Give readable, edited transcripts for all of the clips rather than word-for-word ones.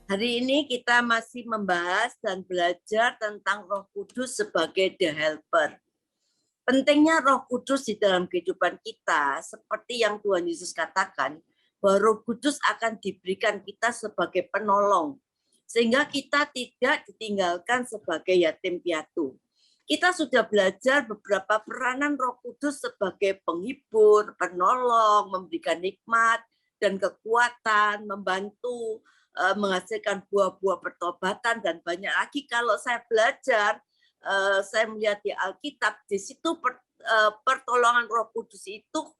Hari ini kita masih membahas dan belajar tentang Roh Kudus sebagai the helper. Pentingnya Roh Kudus di dalam kehidupan kita, seperti yang Tuhan Yesus katakan, bahwa Roh Kudus akan diberikan kita sebagai penolong, sehingga kita tidak ditinggalkan sebagai yatim piatu. Kita sudah belajar beberapa peranan Roh Kudus sebagai penghibur, penolong, memberikan hikmat dan kekuatan, membantu menghasilkan buah-buah pertobatan dan banyak lagi. Kalau saya belajar, saya melihat di Alkitab, di situ pertolongan Roh Kudus itu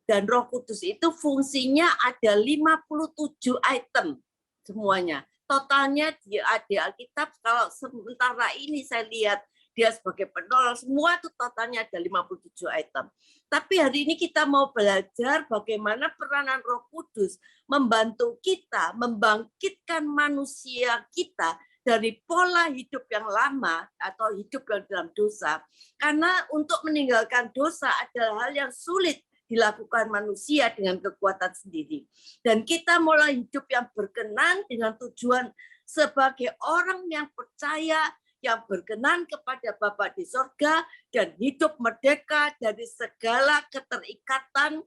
dan Roh Kudus itu fungsinya ada 57 item semuanya. Totalnya di Alkitab, kalau sementara ini saya lihat dia sebagai penolong, semua itu totalnya ada 57 item. Tapi hari ini kita mau belajar bagaimana peranan Roh Kudus membantu kita membangkitkan manusia kita dari pola hidup yang lama atau hidup yang dalam dosa. Karena untuk meninggalkan dosa adalah hal yang sulit dilakukan manusia dengan kekuatan sendiri. Dan kita mulai hidup yang berkenan dengan tujuan sebagai orang yang percaya, yang berkenan kepada Bapa di sorga, dan hidup merdeka dari segala keterikatan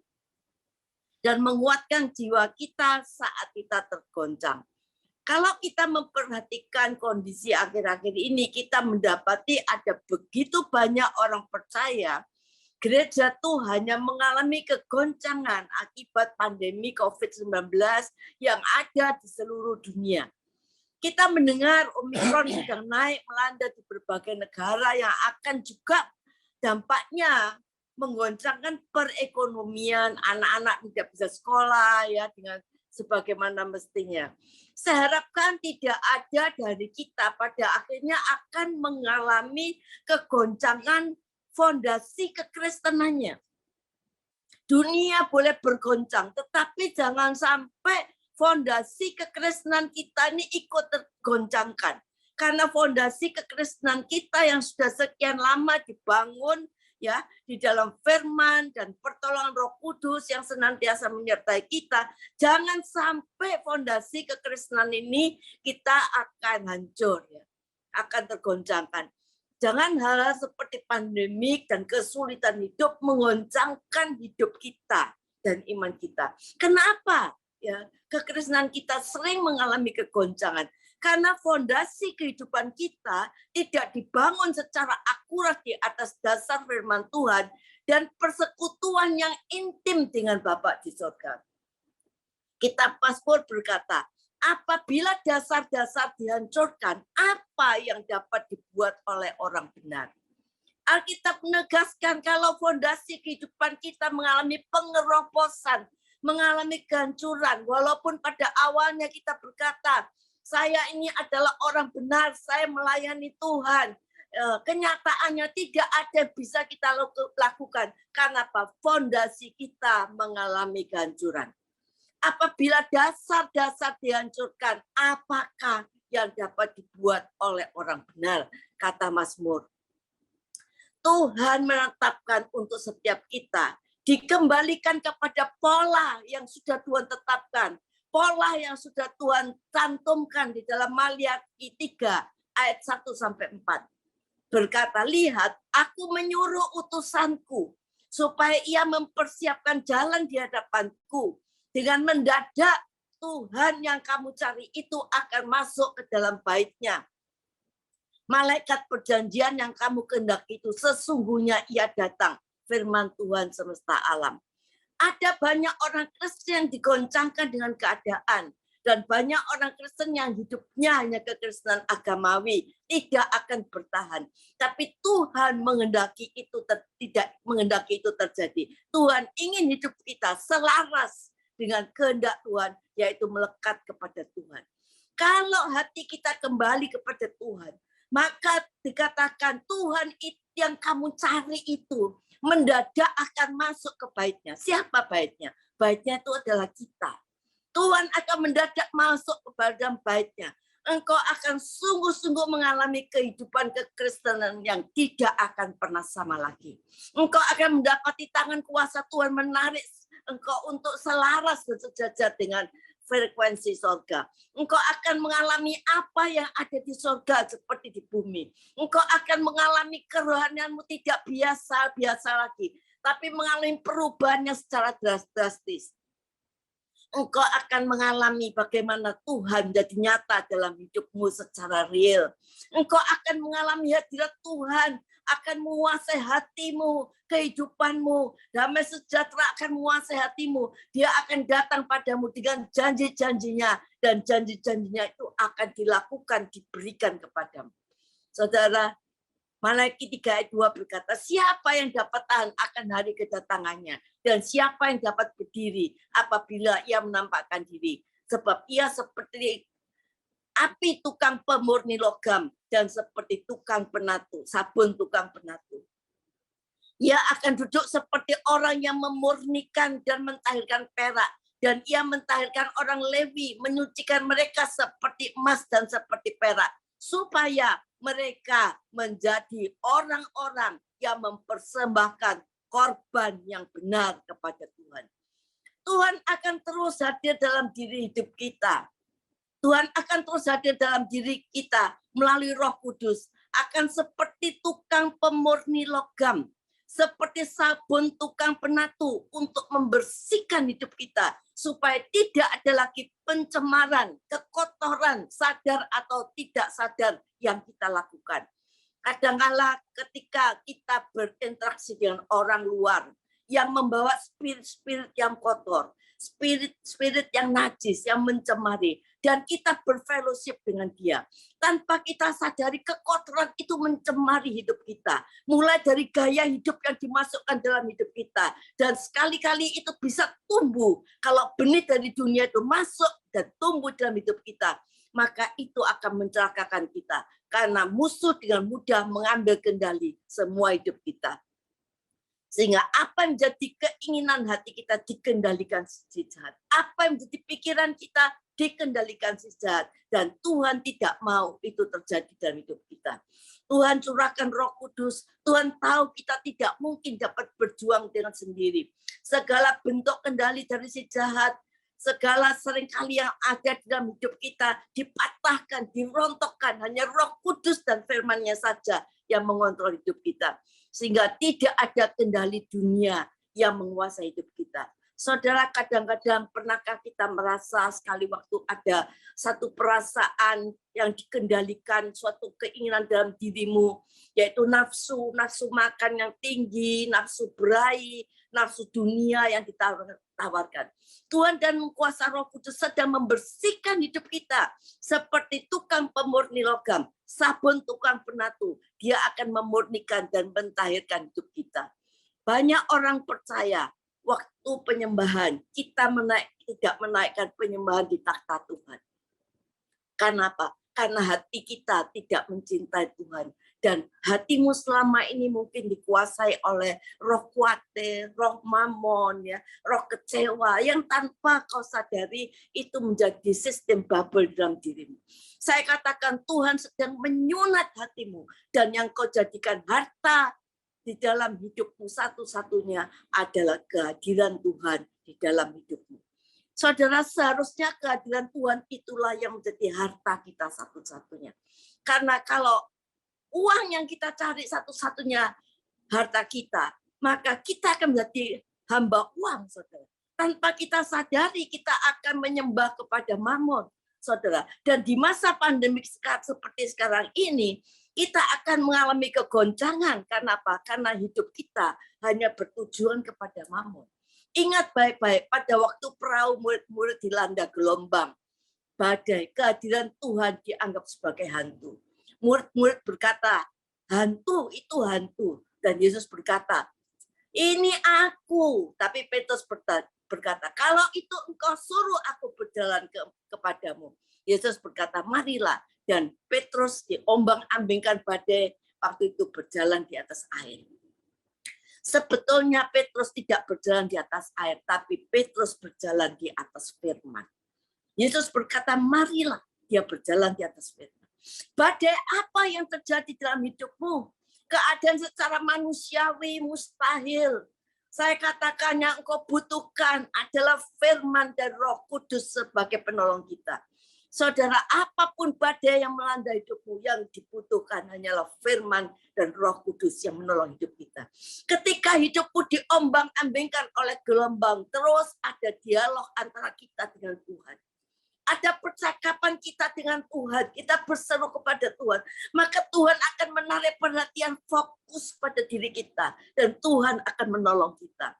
dan menguatkan jiwa kita saat kita tergoncang. Kalau kita memperhatikan kondisi akhir-akhir ini, kita mendapati ada begitu banyak orang percaya, gereja tuh hanya mengalami kegoncangan akibat pandemi COVID-19 yang ada di seluruh dunia. Kita mendengar Omikron sedang naik melanda di berbagai negara yang akan juga dampaknya menggoncangkan perekonomian, anak-anak tidak bisa sekolah ya dengan sebagaimana mestinya. Saya harapkan tidak ada dari kita pada akhirnya akan mengalami kegoncangan fondasi kekristenannya. Dunia boleh bergoncang, tetapi jangan sampai fondasi kekristenan kita ini ikut tergoncangkan. Karena fondasi kekristenan kita yang sudah sekian lama dibangun ya di dalam firman dan pertolongan Roh Kudus yang senantiasa menyertai kita, jangan sampai fondasi kekristenan ini kita akan hancur ya, akan tergoncangkan. Jangan hal seperti pandemik dan kesulitan hidup menggoncangkan hidup kita dan iman kita. Kenapa? Ya, kekristenan kita sering mengalami kegoncangan karena fondasi kehidupan kita tidak dibangun secara akurat di atas dasar firman Tuhan dan persekutuan yang intim dengan Bapa di surga. Kitab Mazmur berkata, apabila dasar-dasar dihancurkan, apa yang dapat dibuat oleh orang benar? Alkitab menegaskan kalau fondasi kehidupan kita mengalami pengeroposan, mengalami kehancuran, walaupun pada awalnya kita berkata, saya ini adalah orang benar, saya melayani Tuhan. Kenyataannya tidak ada yang bisa kita lakukan. Karena apa? Fondasi kita mengalami kehancuran. Apabila dasar-dasar dihancurkan, apakah yang dapat dibuat oleh orang benar? Kata Mazmur. Tuhan menetapkan untuk setiap kita dikembalikan kepada pola yang sudah Tuhan tetapkan. Pola yang sudah Tuhan cantumkan di dalam Maliaki 3 ayat 1-4. Berkata, lihat, aku menyuruh utusanku supaya ia mempersiapkan jalan di hadapanku. Dengan mendadak Tuhan yang kamu cari itu akan masuk ke dalam bait-Nya. Malaikat perjanjian yang kamu kehendaki itu sesungguhnya ia datang. Firman Tuhan semesta alam. Ada banyak orang Kristen yang digoncangkan dengan keadaan. Dan banyak orang Kristen yang hidupnya hanya kekristenan agamawi. Tidak akan bertahan. Tapi Tuhan menghendaki itu tidak menghendaki itu terjadi. Tuhan ingin hidup kita selaras dengan kehendak Tuhan. Yaitu melekat kepada Tuhan. Kalau hati kita kembali kepada Tuhan. Maka dikatakan Tuhan yang kamu cari itu mendadak akan masuk ke bait-Nya. Siapa bait-Nya? Bait-Nya itu adalah kita. Tuhan akan mendadak masuk ke dalam bait-Nya. Engkau akan sungguh-sungguh mengalami kehidupan kekristenan yang tidak akan pernah sama lagi. Engkau akan mendapati tangan kuasa Tuhan menarik engkau untuk selaras dan sejajar dengan frekuensi sorga. Engkau akan mengalami apa yang ada di sorga seperti di bumi. Engkau akan mengalami kerohanianmu tidak biasa-biasa lagi, tapi mengalami perubahannya secara drastis. Engkau akan mengalami bagaimana Tuhan jadi nyata dalam hidupmu secara real. Engkau akan mengalami hadirat Tuhan, akan menguasai hatimu, kehidupanmu. Damai sejahtera akan menguasai hatimu. Dia akan datang padamu dengan janji-janjinya. Dan janji-janjinya itu akan dilakukan, diberikan kepadamu. Saudara, Malaikat 3 ayat 2 berkata, siapa yang dapat tahan akan hari kedatangannya? Dan siapa yang dapat berdiri apabila ia menampakkan diri? Sebab ia seperti api tukang pemurni logam dan seperti tukang penatu, sabun tukang penatu. Ia akan duduk seperti orang yang memurnikan dan mentahirkan perak. Dan ia mentahirkan orang Lewi, menyucikan mereka seperti emas dan seperti perak. Supaya mereka menjadi orang-orang yang mempersembahkan korban yang benar kepada Tuhan. Tuhan akan terus hadir dalam diri hidup kita. Tuhan akan terus hadir dalam diri kita melalui Roh Kudus. Akan seperti tukang pemurni logam. Seperti sabun tukang penatu untuk membersihkan hidup kita. Supaya tidak ada lagi pencemaran, kekotoran, sadar atau tidak sadar yang kita lakukan. Kadang-kala ketika kita berinteraksi dengan orang luar yang membawa spirit-spirit yang kotor, spirit-spirit yang najis, yang mencemari, dan kita berfellowship dengan dia. Tanpa kita sadari kekotoran itu mencemari hidup kita. Mulai dari gaya hidup yang dimasukkan dalam hidup kita. Dan sekali-kali itu bisa tumbuh. Kalau benih dari dunia itu masuk dan tumbuh dalam hidup kita, maka itu akan mencelakakan kita. Karena musuh dengan mudah mengambil kendali semua hidup kita. Sehingga apa yang menjadi keinginan hati kita dikendalikan si jahat. Apa yang menjadi pikiran kita dikendalikan si jahat. Dan Tuhan tidak mau itu terjadi dalam hidup kita. Tuhan curahkan Roh Kudus. Tuhan tahu kita tidak mungkin dapat berjuang dengan sendiri. Segala bentuk kendali dari si jahat, segala seringkali yang ada dalam hidup kita dipatahkan, dirontokkan. Hanya Roh Kudus dan firman-Nya saja yang mengontrol hidup kita. Sehingga tidak ada kendali dunia yang menguasai hidup kita. Saudara, kadang-kadang pernahkah kita merasa sekali waktu ada satu perasaan yang dikendalikan, suatu keinginan dalam dirimu, yaitu nafsu makan yang tinggi, nafsu berahi, nafsu dunia yang ditawarkan. Tuhan dan kuasa Roh Kudus sedang membersihkan hidup kita seperti tukang pemurni logam, sabun tukang penatu. Dia akan memurnikan dan mentahirkan hidup kita. Banyak orang percaya waktu penyembahan kita tidak menaikkan penyembahan di takhta Tuhan. Karena apa? Karena hati kita tidak mencintai Tuhan. Dan hatimu selama ini mungkin dikuasai oleh roh khawatir, roh mamon, ya, roh kecewa yang tanpa kau sadari itu menjadi sistem bubble dalam dirimu. Saya katakan Tuhan sedang menyunat hatimu dan yang kau jadikan harta di dalam hidupmu satu-satunya adalah kehadiran Tuhan di dalam hidupmu. Saudara, seharusnya kehadiran Tuhan itulah yang menjadi harta kita satu-satunya. Karena kalau uang yang kita cari satu-satunya harta kita, maka kita akan menjadi hamba uang, saudara. Tanpa kita sadari, kita akan menyembah kepada mamon, saudara. Dan di masa pandemik seperti sekarang ini, kita akan mengalami kegoncangan. Karena apa? Karena hidup kita hanya bertujuan kepada mamon. Ingat baik-baik, pada waktu perahu murid-murid dilanda gelombang, badai, kehadiran Tuhan dianggap sebagai hantu. Murid-murid berkata, hantu itu hantu. Dan Yesus berkata, ini aku. Tapi Petrus berkata, kalau itu engkau suruh aku berjalan kepadamu. Yesus berkata, marilah. Dan Petrus diombang-ambingkan badai waktu itu berjalan di atas air. Sebetulnya Petrus tidak berjalan di atas air, tapi Petrus berjalan di atas firman. Yesus berkata, marilah, dia berjalan di atas firman. Badai apa yang terjadi dalam hidupmu? Keadaan secara manusiawi mustahil. Saya katakan yang engkau butuhkan adalah firman dan Roh Kudus sebagai penolong kita. Saudara, apapun badai yang melanda hidupmu, yang dibutuhkan hanyalah firman dan Roh Kudus yang menolong hidup kita. Ketika hidupmu diombang-ambingkan oleh gelombang, terus ada dialog antara kita dengan Tuhan. Ada percakapan kita dengan Tuhan, kita berseru kepada Tuhan, maka Tuhan akan menarik perhatian fokus pada diri kita, dan Tuhan akan menolong kita.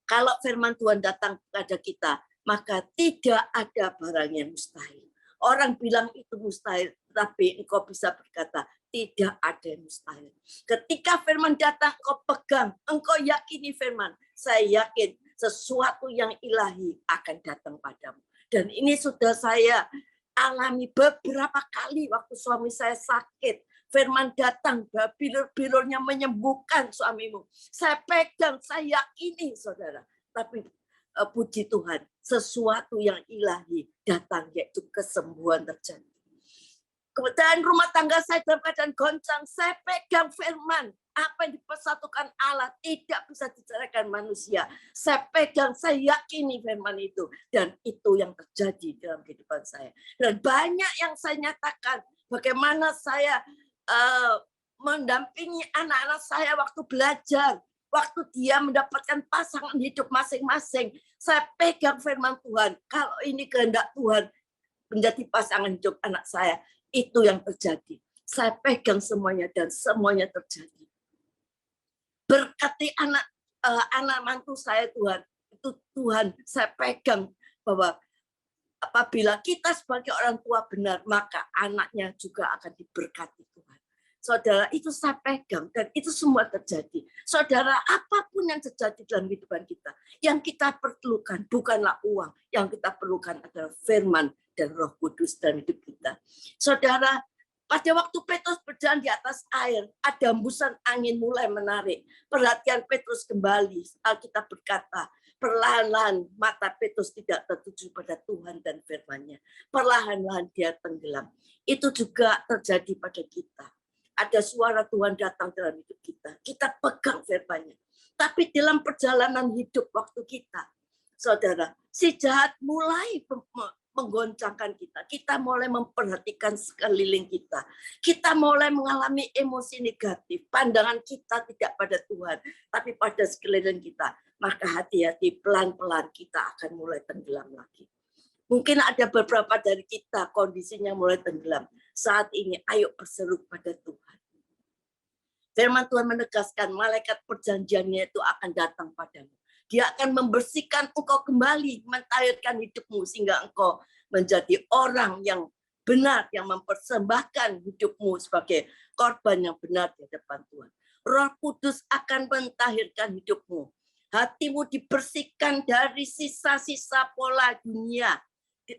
Kalau firman Tuhan datang kepada kita, maka tidak ada barang yang mustahil. Orang bilang itu mustahil, tapi engkau bisa berkata, tidak ada yang mustahil. Ketika firman datang, engkau pegang, engkau yakini firman. Saya yakin sesuatu yang ilahi akan datang padamu. Dan ini sudah saya alami beberapa kali waktu suami saya sakit. Firman datang, bilur-bilurnya menyembuhkan suamimu. Saya pegang, saya yakini, saudara. Tapi puji Tuhan, sesuatu yang ilahi datang, yaitu kesembuhan terjadi. Kemudian rumah tangga saya dalam keadaan goncang, saya pegang firman. Apa yang dipersatukan Allah tidak bisa diceraikan manusia. Saya pegang, saya yakini firman itu. Dan itu yang terjadi dalam kehidupan saya. Dan banyak yang saya nyatakan, bagaimana saya mendampingi anak-anak saya waktu belajar. Waktu dia mendapatkan pasangan hidup masing-masing. Saya pegang firman Tuhan. Kalau ini kehendak Tuhan menjadi pasangan hidup anak saya. Itu yang terjadi. Saya pegang semuanya dan semuanya terjadi. Berkati anak mantu saya Tuhan. Itu Tuhan saya pegang bahwa apabila kita sebagai orang tua benar, maka anaknya juga akan diberkati Tuhan. Saudara, itu saya pegang dan itu semua terjadi. Saudara, apapun yang terjadi dalam kehidupan kita, yang kita perlukan bukanlah uang, yang kita perlukan adalah firman dan Roh Kudus dalam hidup kita. Saudara, pada waktu Petrus berjalan di atas air, ada hembusan angin mulai menarik. Perhatian Petrus kembali. Alkitab berkata, perlahan-lahan mata Petrus tidak tertuju pada Tuhan dan firman-Nya. Perlahan-lahan dia tenggelam. Itu juga terjadi pada kita. Ada suara Tuhan datang dalam hidup kita. Kita pegang firman-Nya. Tapi dalam perjalanan hidup waktu kita, saudara, si jahat mulai menggoncangkan kita. Kita mulai memperhatikan sekeliling kita. Kita mulai mengalami emosi negatif. Pandangan kita tidak pada Tuhan, tapi pada sekeliling kita. Maka hati-hati, pelan-pelan kita akan mulai tenggelam lagi. Mungkin ada beberapa dari kita kondisinya mulai tenggelam. Saat ini ayo berseru pada Tuhan. Firman Tuhan menegaskan malaikat perjanjiannya itu akan datang padamu. Dia akan membersihkan engkau kembali, mentahirkan hidupmu sehingga engkau menjadi orang yang benar, yang mempersembahkan hidupmu sebagai korban yang benar di hadapan Tuhan. Roh Kudus akan mentahirkan hidupmu. Hatimu dibersihkan dari sisa-sisa pola dunia.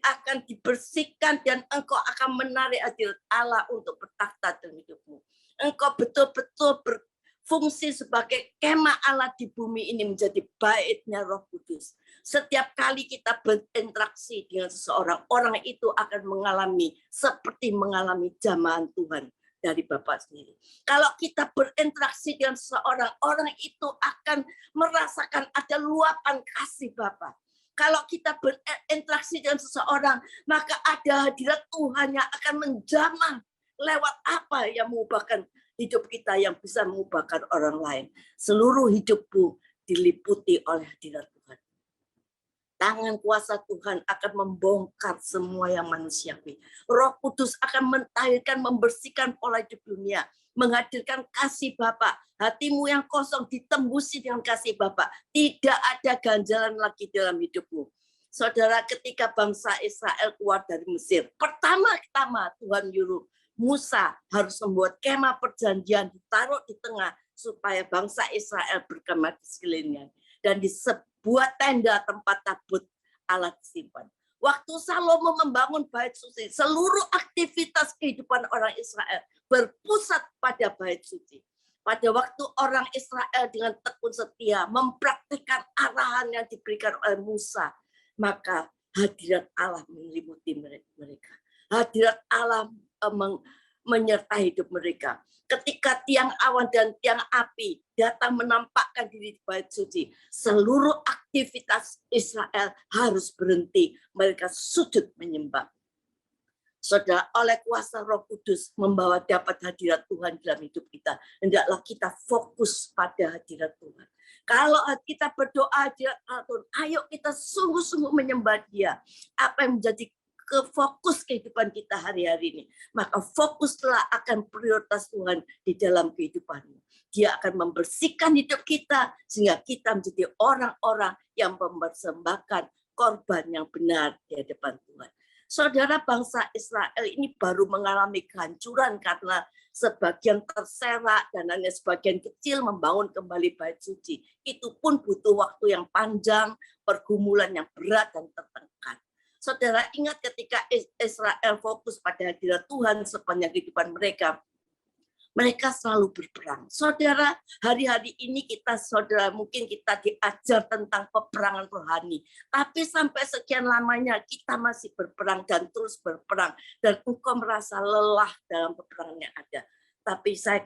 Akan dibersihkan dan engkau akan menarik hadirat Allah untuk bertakhta dalam hidupmu. Engkau betul-betul berfungsi sebagai kemah Allah di bumi ini, menjadi baitnya Roh Kudus. Setiap kali kita berinteraksi dengan seseorang, orang itu akan mengalami seperti mengalami jamahan Tuhan dari Bapa sendiri. Kalau kita berinteraksi dengan seseorang, orang itu akan merasakan ada luapan kasih Bapa. Kalau kita berinteraksi dengan seseorang, maka ada hadirat Tuhan yang akan menjamah lewat apa yang mengubahkan hidup kita, yang bisa mengubahkan orang lain. Seluruh hidupmu diliputi oleh hadirat Tuhan. Tangan kuasa Tuhan akan membongkar semua yang manusiawi. Roh Kudus akan mentahirkan, membersihkan pola hidup dunia, menghadirkan kasih Bapa. Hatimu yang kosong ditembusi dengan kasih Bapa. Tidak ada ganjalan lagi dalam hidupmu. Saudara, ketika bangsa Israel keluar dari Mesir, pertama-tama Tuhan nyuruh Musa harus membuat kemah perjanjian, ditaruh di tengah supaya bangsa Israel berkemah di sekelilingnya. Dan di sebuah tenda tempat tabut Allah disimpan. Waktu Salomo membangun bait suci, seluruh aktivitas kehidupan orang Israel berpusat pada bait suci. Pada waktu orang Israel dengan tekun setia mempraktikkan arahan yang diberikan oleh Musa, maka hadirat Allah menyelimuti mereka. Hadirat Allah menyertai hidup mereka. Ketika tiang awan dan tiang api datang menampakkan diri di bait suci, seluruh aktivitas Israel harus berhenti. Mereka sujud menyembah. Saudara, oleh kuasa Roh Kudus membawa dapat hadirat Tuhan dalam hidup kita. Hendaklah kita fokus pada hadirat Tuhan. Kalau kita berdoa hadirat Tuhan, ayo kita sungguh-sungguh menyembah Dia. Apa yang menjadi fokus kehidupan kita hari-hari ini, maka fokuslah akan prioritas Tuhan di dalam kehidupanmu. Dia akan membersihkan hidup kita sehingga kita menjadi orang-orang yang mempersembahkan korban yang benar di hadapan Tuhan. Saudara, bangsa Israel ini baru mengalami kehancuran karena sebagian terserak dan hanya sebagian kecil membangun kembali bait suci. Itu pun butuh waktu yang panjang, pergumulan yang berat dan tertekan. Saudara, ingat ketika Israel fokus pada hadirat Tuhan sepanjang kehidupan mereka, mereka selalu berperang. Saudara, hari-hari ini saudara, mungkin kita diajar tentang peperangan rohani. Tapi sampai sekian lamanya kita masih berperang dan terus berperang. Dan engkau merasa lelah dalam peperangan yang ada. Tapi saya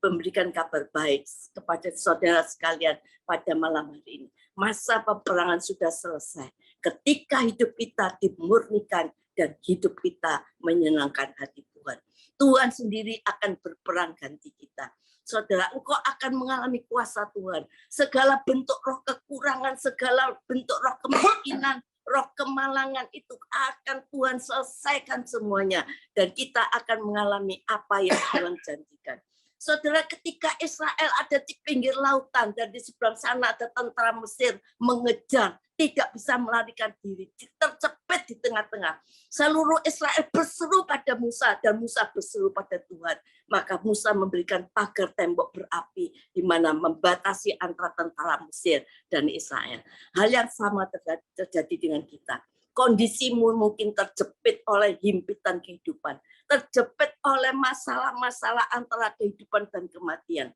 memberikan kabar baik kepada saudara sekalian pada malam hari ini. Masa peperangan sudah selesai. Ketika hidup kita dimurnikan dan hidup kita menyenangkan hati Tuhan. Tuhan sendiri akan berperang ganti kita. Saudara, engkau akan mengalami kuasa Tuhan. Segala bentuk roh kekurangan, segala bentuk roh kemiskinan, roh kemalangan itu akan Tuhan selesaikan semuanya. Dan kita akan mengalami apa yang Tuhan janjikan. Saudara, ketika Israel ada di pinggir lautan dan di seberang sana ada tentara Mesir mengejar, tidak bisa melarikan diri, tercepit di tengah-tengah. Seluruh Israel berseru pada Musa dan Musa berseru pada Tuhan. Maka Musa memberikan pagar tembok berapi di mana membatasi antara tentara Mesir dan Israel. Hal yang sama terjadi dengan kita. Kondisimu mungkin terjepit oleh himpitan kehidupan, terjepit oleh masalah-masalah antara kehidupan dan kematian.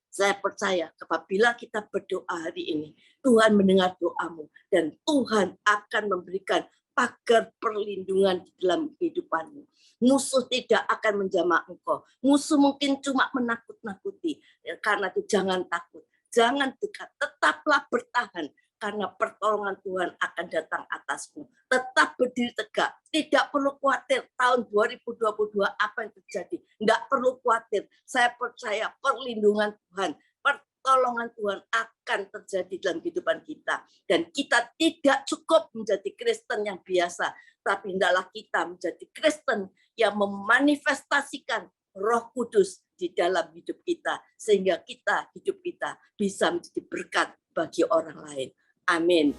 Saya percaya apabila kita berdoa hari ini, Tuhan mendengar doamu dan Tuhan akan memberikan pagar perlindungan di dalam kehidupanmu. Musuh tidak akan menjamah engkau. Musuh mungkin cuma menakut-nakuti. Karena itu jangan takut, jangan dekat, tetaplah bertahan. Karena pertolongan Tuhan akan datang atasmu. Tetap berdiri tegak. Tidak perlu khawatir tahun 2022 apa yang terjadi. Tidak perlu khawatir. Saya percaya perlindungan Tuhan, pertolongan Tuhan akan terjadi dalam kehidupan kita. Dan kita tidak cukup menjadi Kristen yang biasa. Tapi hendaklah kita menjadi Kristen yang memanifestasikan Roh Kudus di dalam hidup kita. Sehingga hidup kita bisa menjadi berkat bagi orang lain. Amin.